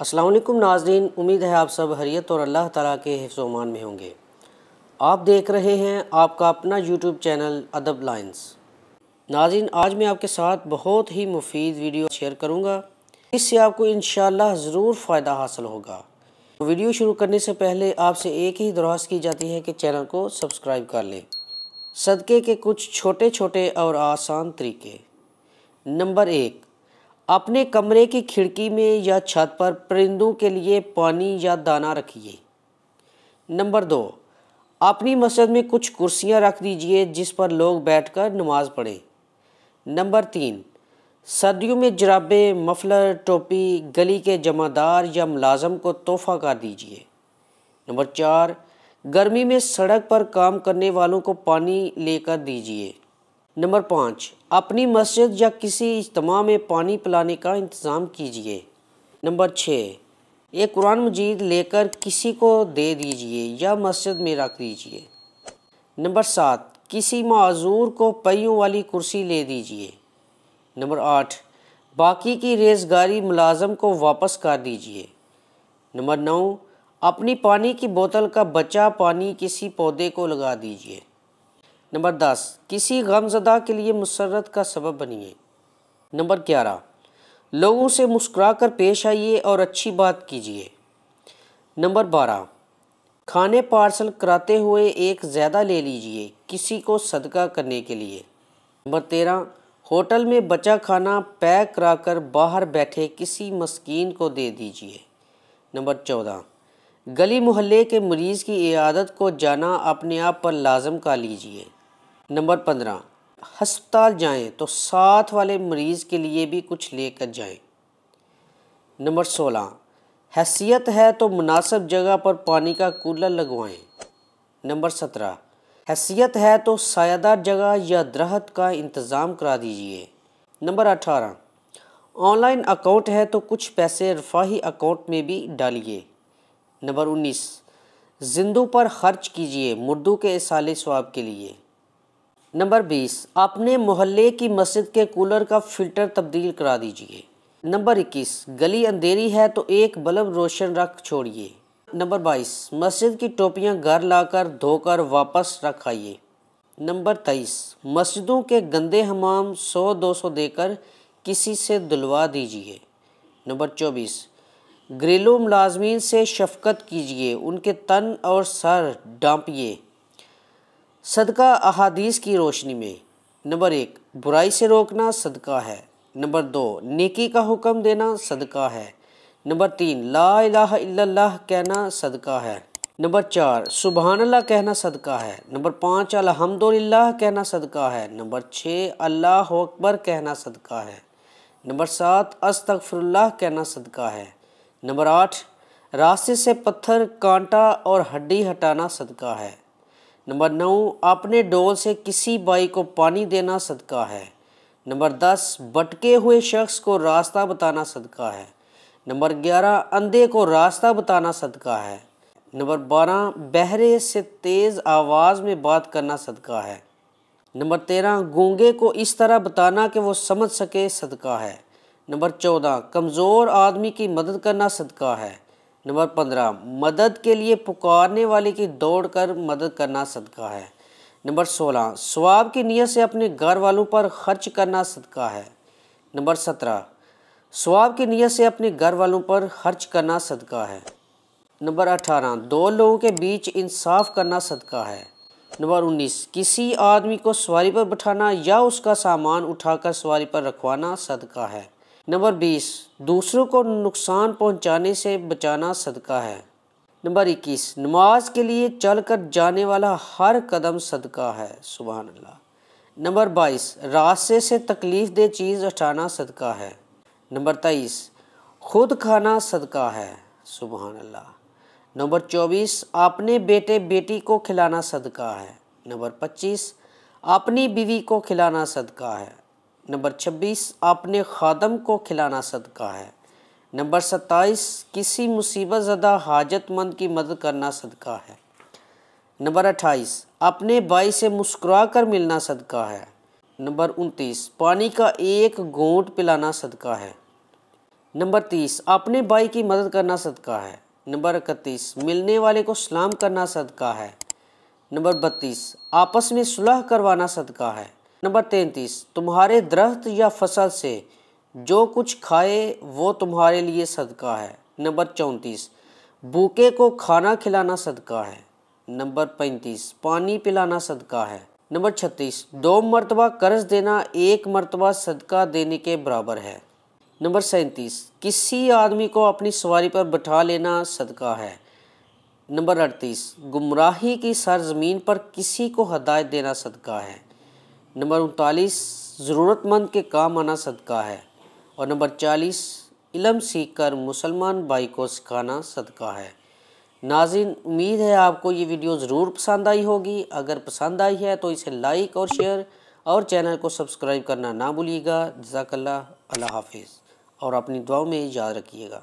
अस्सलाम वालेकुम नाज़रीन, उम्मीद है आप सब खैरियत और अल्लाह ताला के हिफ्ज़-ओ-अमान में होंगे। आप देख रहे हैं आपका अपना यूट्यूब चैनल अदब लाइन्स। नाज़रीन, आज मैं आपके साथ बहुत ही मुफीद वीडियो शेयर करूंगा, इससे आपको इंशाअल्लाह ज़रूर फ़ायदा हासिल होगा। वीडियो शुरू करने से पहले आपसे एक ही दरख्वास्त की जाती है कि चैनल को सब्सक्राइब कर लें। सदक़े के कुछ छोटे छोटे और आसान तरीके। नंबर 1, अपने कमरे की खिड़की में या छत पर परिंदों के लिए पानी या दाना रखिए। नंबर 2, अपनी मस्जिद में कुछ कुर्सियां रख दीजिए जिस पर लोग बैठकर नमाज पढ़ें। नंबर 3, सर्दियों में जुराबें, मफलर, टोपी गली के जमादार या मुलाजम को तोहफ़ा कर दीजिए। नंबर 4, गर्मी में सड़क पर काम करने वालों को पानी लेकर दीजिए। नंबर 5, अपनी मस्जिद या किसी इज्तिमा में पानी पिलाने का इंतज़ाम कीजिए। नंबर 6, एक कुरान मजीद लेकर किसी को दे दीजिए या मस्जिद में रख दीजिए। नंबर 7, किसी माजूर को पहियों वाली कुर्सी ले दीजिए। नंबर 8, बाकी की रेज़गारी मुलाजम को वापस कर दीजिए। नंबर 9, अपनी पानी की बोतल का बचा पानी किसी पौधे को लगा दीजिए। नंबर 10, किसी गमज़दा के लिए मुसर्रत का सबब बनिए। नंबर 11, लोगों से मुस्कुराकर पेश आइए और अच्छी बात कीजिए। नंबर 12, खाने पार्सल कराते हुए एक ज़्यादा ले लीजिए किसी को सदका करने के लिए। नंबर 13, होटल में बचा खाना पैक कराकर बाहर बैठे किसी मस्कीन को दे दीजिए। नंबर 14, गली मोहल्ले के मरीज़ की इयादत को जाना अपने आप पर लाजम कर लीजिए। नंबर 15, हस्पताल जाएं तो साथ वाले मरीज़ के लिए भी कुछ लेकर जाएं। नंबर 16, हैसियत है तो मुनासिब जगह पर पानी का कूलर लगवाएं। नंबर 17, हैसियत है तो सायादार जगह या दरख्त का इंतज़ाम करा दीजिए। नंबर 18, ऑनलाइन अकाउंट है तो कुछ पैसे रफ़ाही अकाउंट में भी डालिए। नंबर 19, जिंदों पर खर्च कीजिए मुर्दों के इसाले सवाब के लिए। नंबर 20, अपने मोहल्ले की मस्जिद के कूलर का फ़िल्टर तब्दील करा दीजिए। नंबर 21, गली अंधेरी है तो एक बल्ब रोशन रख छोड़िए। नंबर 22, मस्जिद की टोपियां घर लाकर धोकर वापस रख आइए। नंबर 23, मस्जिदों के गंदे हमाम 100-200 देकर किसी से धुलवा दीजिए। नंबर 24, घरेलू मुलाजमीन से शफकत कीजिए, उनके तन और सर ढांपिए सदका अहादीस की रोशनी में। नंबर 1, बुराई से रोकना सदका है। नंबर 2, नेकी का हुक्म देना सदका है। नंबर 3, ला इलाहा इल्लल्लाह कहना सदका है। नंबर 4, सुबहान अल्लाह कहना सदका है। नंबर 5, अल्हम्दुलिल्लाह कहना सदका है। नंबर 6, अल्लाह अकबर कहना सदका है। नंबर 7, अस्तगफिरुल्लाह कहना सदका है। नंबर 8, रास्ते से पत्थर, कांटा और हड्डी हटाना सदका है। नंबर 9, अपने डोल से किसी बाई को पानी देना सदका है। नंबर 10, भटके हुए शख्स को रास्ता बताना सदका है। नंबर 11, अंधे को रास्ता बताना सदका है। नंबर 12, बहरे से तेज़ आवाज़ में बात करना सदका है। नंबर 13, गूंगे को इस तरह बताना कि वो समझ सके सदका है। नंबर 14, कमज़ोर आदमी की मदद करना सदका है। नंबर 15, मदद के लिए पुकारने वाले की दौड़ कर मदद करना सदका है। नंबर 16, सवाब की नीयत से अपने घर वालों पर खर्च करना सदका है। नंबर 17, सवाब की नीयत से अपने घर वालों पर खर्च करना सदका है। नंबर 18, दो लोगों के बीच इंसाफ करना सदका है। नंबर 19, किसी आदमी को सवारी पर बिठाना या उसका सामान उठाकर सवारी पर रखवाना सदका है। नंबर 20, दूसरों को नुकसान पहुंचाने से बचाना सदका है। नंबर 21, नमाज के लिए चलकर जाने वाला हर कदम सदका है। सुभान अल्लाह। नंबर 22, रास्ते से तकलीफ दे चीज़ हटाना सदका है। नंबर 23, खुद खाना सदका है। सुभान अल्लाह। नंबर 24, अपने बेटे बेटी को खिलाना सदका है। नंबर 25, अपनी बीवी को खिलाना सदका है। नंबर 26, अपने खादम को खिलाना सदका है। नंबर 27, किसी मुसीबत ज़दा हाजतमंद की मदद करना सदका है। नंबर 28, अपने भाई से मुस्कुरा कर मिलना सदका है। नंबर 29, पानी का एक घूंट पिलाना सदका है। नंबर 30, अपने भाई की मदद करना सदका है। नंबर 31, मिलने वाले को सलाम करना सदका है। नंबर 32, आपस में सुलह करवाना सदका है। नंबर 33, तुम्हारे दरख्त या फसल से जो कुछ खाए वो तुम्हारे लिए सदका है। नंबर 34, भूखे को खाना खिलाना सदका है। नंबर 35, पानी पिलाना सदका है। नंबर 36, 2 मरतबा कर्ज देना 1 मरतबा सदका देने के बराबर है। नंबर 37, किसी आदमी को अपनी सवारी पर बैठा लेना सदका है। नंबर 38, गुमराही की सरजमीन पर किसी को हदायत देना सदका है। नंबर 39, ज़रूरतमंद के काम आना सदका है। और नंबर 40, इल्म सीख कर मुसलमान भाई को सिखाना सदका है। नाज़रीन, उम्मीद है आपको ये वीडियो ज़रूर पसंद आई होगी। अगर पसंद आई है तो इसे लाइक और शेयर और चैनल को सब्सक्राइब करना ना भूलिएगा। जज़ाकल्लाह, अल्लाह हाफिज़ और अपनी दुआओं में याद रखिएगा।